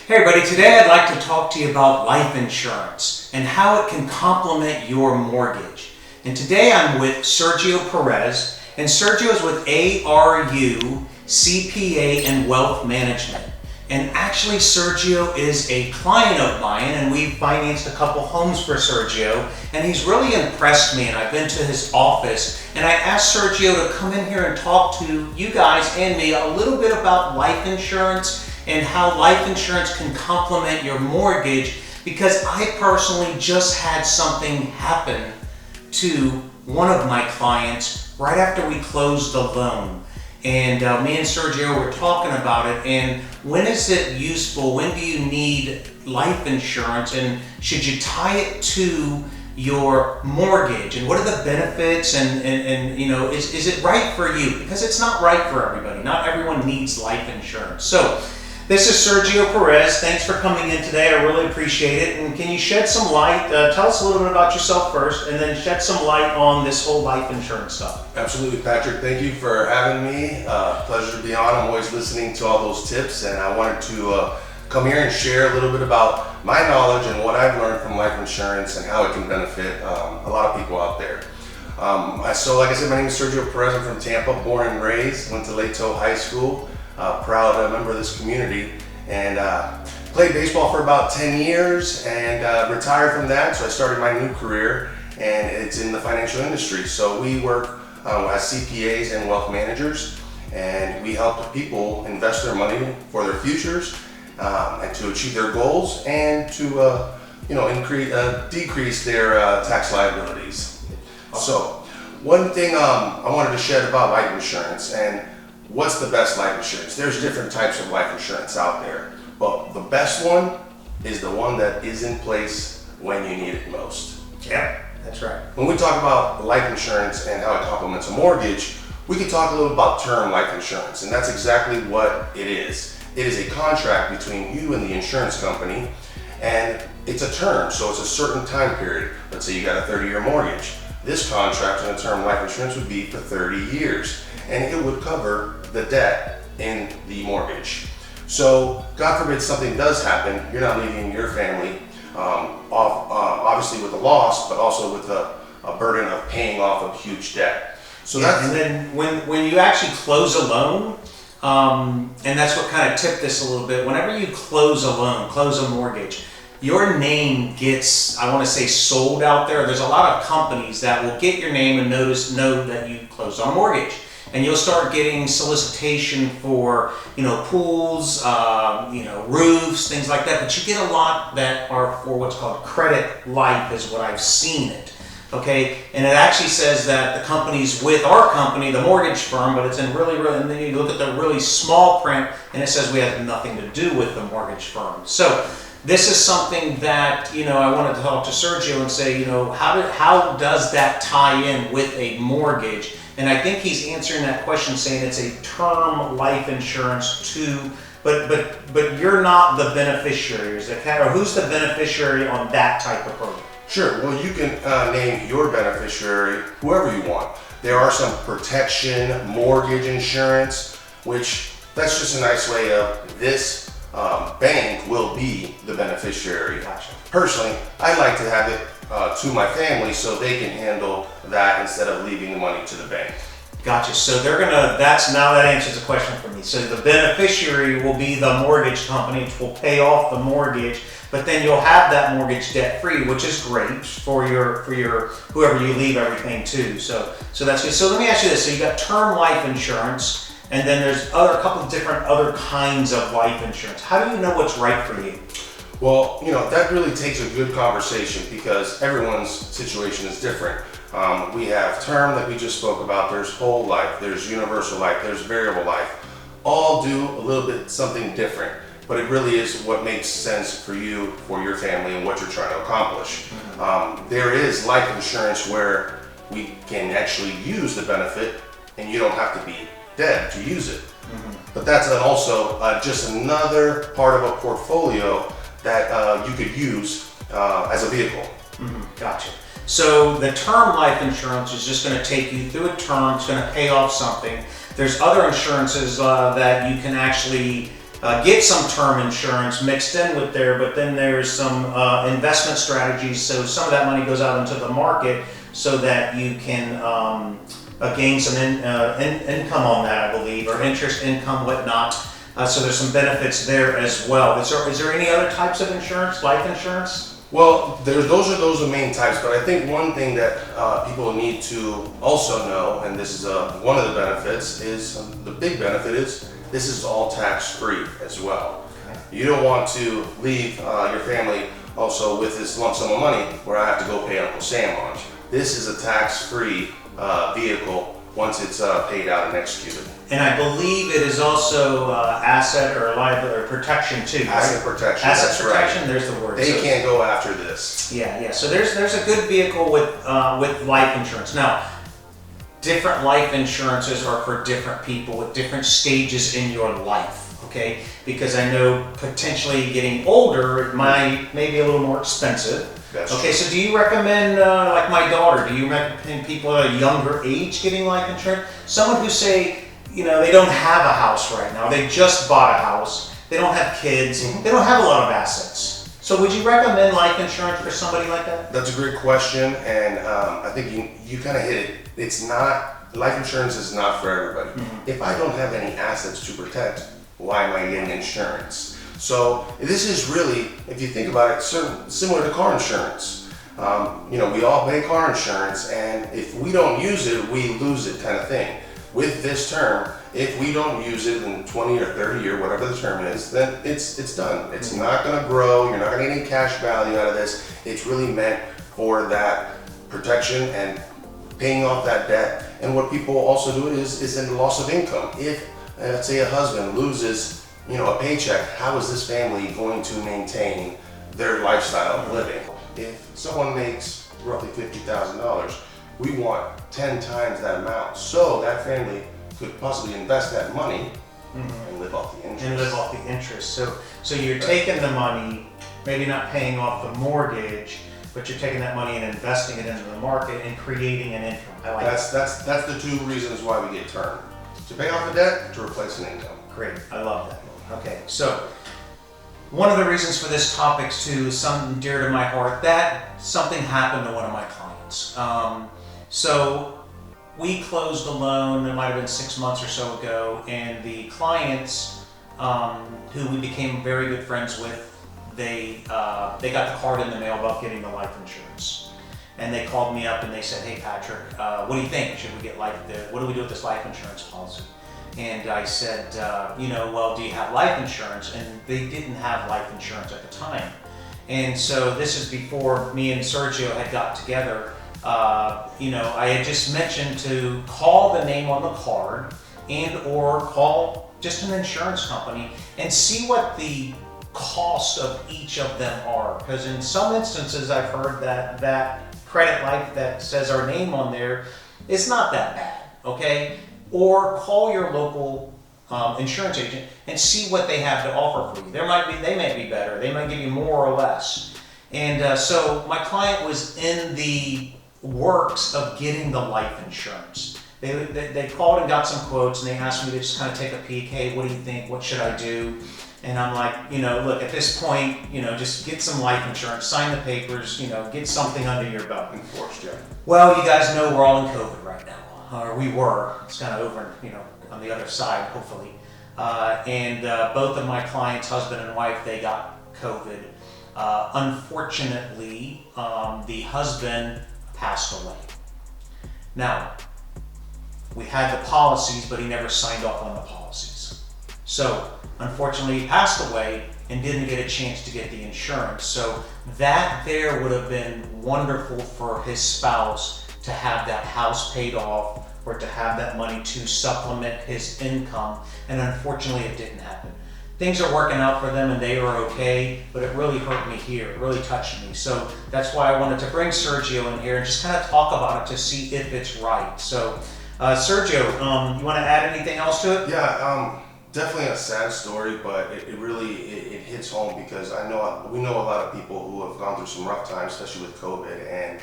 Hey everybody, today I'd like to talk to you about life insurance and how it can complement your mortgage. And today I'm with Sergio Perez, and Sergio is with ARU, CPA and Wealth Management. And actually Sergio is a client of mine, and we've financed a couple homes for Sergio, and he's really impressed me, and I've been to his office, and I asked Sergio to come in here and talk to you guys and me a little bit about life insurance and how life insurance can complement your mortgage, because I personally just had something happen to one of my clients right after we closed the loan. And me and Sergio were talking about it, and when is it useful? When do you need life insurance, and should you tie it to your mortgage, and what are the benefits, and you know, is it right for you? Because it's not right for everybody. Not everyone needs life insurance. So this is Sergio Perez. Thanks for coming in today. I really appreciate it. And can you shed some light? Tell us a little bit about yourself first, and then shed some light on this whole life insurance stuff. Absolutely, Patrick. Thank you for having me. Pleasure to be on. I'm always listening to all those tips, and I wanted to come here and share a little bit about my knowledge and what I've learned from life insurance and how it can benefit a lot of people out there. So like I said, my name is Sergio Perez. I'm from Tampa, born and raised. Went to Lato High School. Proud member of this community, and played baseball for about 10 years and retired from that. So I started my new career, and it's in the financial industry. So we work as CPAs and wealth managers, and we help people invest their money for their futures and to achieve their goals, and to decrease their tax liabilities. So one thing I wanted to shed about life insurance, and what's the best life insurance? There's different types of life insurance out there, but the best one is the one that is in place when you need it most. Yeah, that's right. When we talk about life insurance and how it complements a mortgage, we can talk a little about term life insurance, and that's exactly what it is. It is a contract between you and the insurance company, and it's a term, so it's a certain time period. Let's say you got a 30-year mortgage. This contract and a term life insurance would be for 30 years. And it would cover the debt in the mortgage. So God forbid something does happen, you're not leaving your family off, obviously with a loss, but also with a burden of paying off a huge debt. So yeah, and then when you actually close a loan, and that's what kind of tipped this a little bit, whenever you close a loan, close a mortgage, your name gets, I want to say, sold out there. There's a lot of companies that will get your name and know that you closed on a mortgage. And you'll start getting solicitation for, pools, roofs, things like that. But you get a lot that are for what's called credit life, is what I've seen it. Okay, and it actually says that the company's with our company, the mortgage firm, but it's in really, and then you look at the really small print, and it says we have nothing to do with the mortgage firm. So this is something that, I wanted to talk to Sergio and say, how does that tie in with a mortgage? And I think he's answering that question saying it's a term life insurance too, but you're not the beneficiary. Is that kind of, or who's the beneficiary on that type of program? Sure. Well, you can name your beneficiary whoever you want. There are some protection mortgage insurance, which that's just a nice way of this bank will be the beneficiary. Gotcha. Personally, I like to have it to my family so they can handle that instead of leaving the money to the bank. Gotcha. So that answers the question for me. So the beneficiary will be the mortgage company, which will pay off the mortgage, but then you'll have that mortgage debt free, which is great for your whoever you leave everything to. So that's good. So let me ask you this. So you got term life insurance, and then there's a couple of different other kinds of life insurance. How do you know what's right for you? Well, that really takes a good conversation, because everyone's situation is different. We have term that we just spoke about. There's whole life, there's universal life, there's variable life. All do a little bit something different, but it really is what makes sense for you, for your family, and what you're trying to accomplish. There is life insurance where we can actually use the benefit, and you don't have to be dead to use it. But that's also just another part of a portfolio that you could use as a vehicle. Gotcha. So the term life insurance is just going to take you through a term. It's going to pay off something. There's other insurances that you can actually get some term insurance mixed in with there, but then there's some investment strategies. So some of that money goes out into the market so that you can gain some income on that, I believe, or interest income, whatnot. So there's some benefits there as well. Is there any other types of insurance, life insurance? Well, those are the main types, but I think one thing that people need to also know, and this is one of the benefits, is the big benefit is this is all tax-free as well. Okay. You don't want to leave your family also with this lump sum of money where I have to go pay Uncle Sam on. This is a tax-free vehicle once it's paid out and executed. And I believe it is also asset or liability or protection too. Asset right? protection. Asset that's protection. Right. There's the word. They can't go after this. Yeah. So there's a good vehicle with life insurance. Now, different life insurances are for different people at different stages in your life. Okay, because I know potentially getting older, it may be a little more expensive. That's okay, true. so do you recommend, like my daughter, do you recommend people at a younger age getting life insurance? Someone who say, they don't have a house right now, they just bought a house, they don't have kids, they don't have a lot of assets. So would you recommend life insurance for somebody like that? That's a great question, and I think you kind of hit it. It's not, life insurance is not for everybody. If I don't have any assets to protect, why am I getting insurance? So this is really, if you think about it, similar to car insurance. We all pay car insurance, and if we don't use it, we lose it kind of thing. With this term, if we don't use it in 20 or 30 years, whatever the term is, then it's done. It's not going to grow. You're not going to get any cash value out of this. It's really meant for that protection and paying off that debt. And what people also do is in the loss of income. If let's say a husband loses, a paycheck, how is this family going to maintain their lifestyle of living? If someone makes roughly $50,000, we want 10 times that amount, so that family could possibly invest that money and live off the interest. So you're taking the money, maybe not paying off the mortgage, but you're taking that money and investing it into the market and creating an income. I like that's the two reasons why we get term. To pay off the debt, to replace an income. Great, I love that. Okay, so one of the reasons for this topic too is something dear to my heart. That something happened to one of my clients. So we closed a loan, it might have been 6 months or so ago, and the clients who we became very good friends with, they got the card in the mail about getting the life insurance. And they called me up and they said, "Hey Patrick, what do you think? Should we get what do we do with this life insurance policy?" And I said, well, do you have life insurance? And they didn't have life insurance at the time. And so this is before me and Sergio had got together. I had just mentioned to call the name on the card and or call just an insurance company and see what the cost of each of them are. Because in some instances I've heard that credit life that says our name on there is not that bad, okay? Or call your local insurance agent and see what they have to offer for you. They may be better. They might give you more or less. And so my client was in the works of getting the life insurance. They called and got some quotes, and they asked me to just kind of take a peek. Hey, what do you think? What should I do? And I'm like, look, at this point, just get some life insurance, sign the papers, get something under your belt. Enforced, yeah. Well, you guys know we're all in COVID right now, or we were. It's kind of over, on the other side, hopefully. And both of my clients, husband and wife, they got COVID. Unfortunately, the husband passed away. Now, we had the policies, but he never signed off on the policies. So, unfortunately, he passed away and didn't get a chance to get the insurance. So that there would have been wonderful for his spouse to have that house paid off or to have that money to supplement his income. And unfortunately, it didn't happen. Things are working out for them and they are okay, but it really hurt me here. It really touched me. So that's why I wanted to bring Sergio in here and just kind of talk about it to see if it's right. So Sergio, you want to add anything else to it? Yeah, definitely a sad story, but it really hits home because we know a lot of people who have gone through some rough times, especially with COVID, and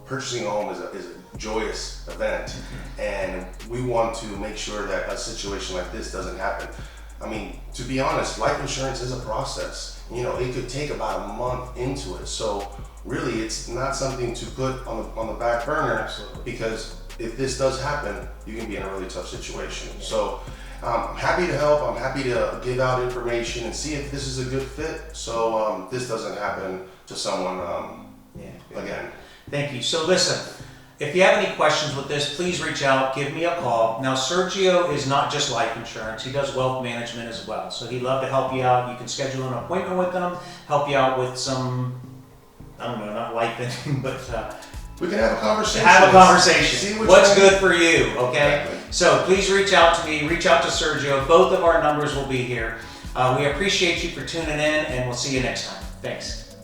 purchasing a home is a joyous event, and we want to make sure that a situation like this doesn't happen. I mean, to be honest, life insurance is a process. You know, it could take about a month into it. So really, it's not something to put on the back burner. Absolutely. Because if this does happen, you can be in a really tough situation. So I'm happy to help. I'm happy to give out information and see if this is a good fit. So this doesn't happen to someone again. Thank you. So listen, if you have any questions with this, please reach out, give me a call. Now, Sergio is not just life insurance. He does wealth management as well. So he'd love to help you out. You can schedule an appointment with him, help you out with some, I don't know, not life thing, but we can have a conversation. have a conversation. See What's good for you, okay? Exactly. So please reach out to me, reach out to Sergio. Both of our numbers will be here. We appreciate you for tuning in, and we'll see you next time. Thanks.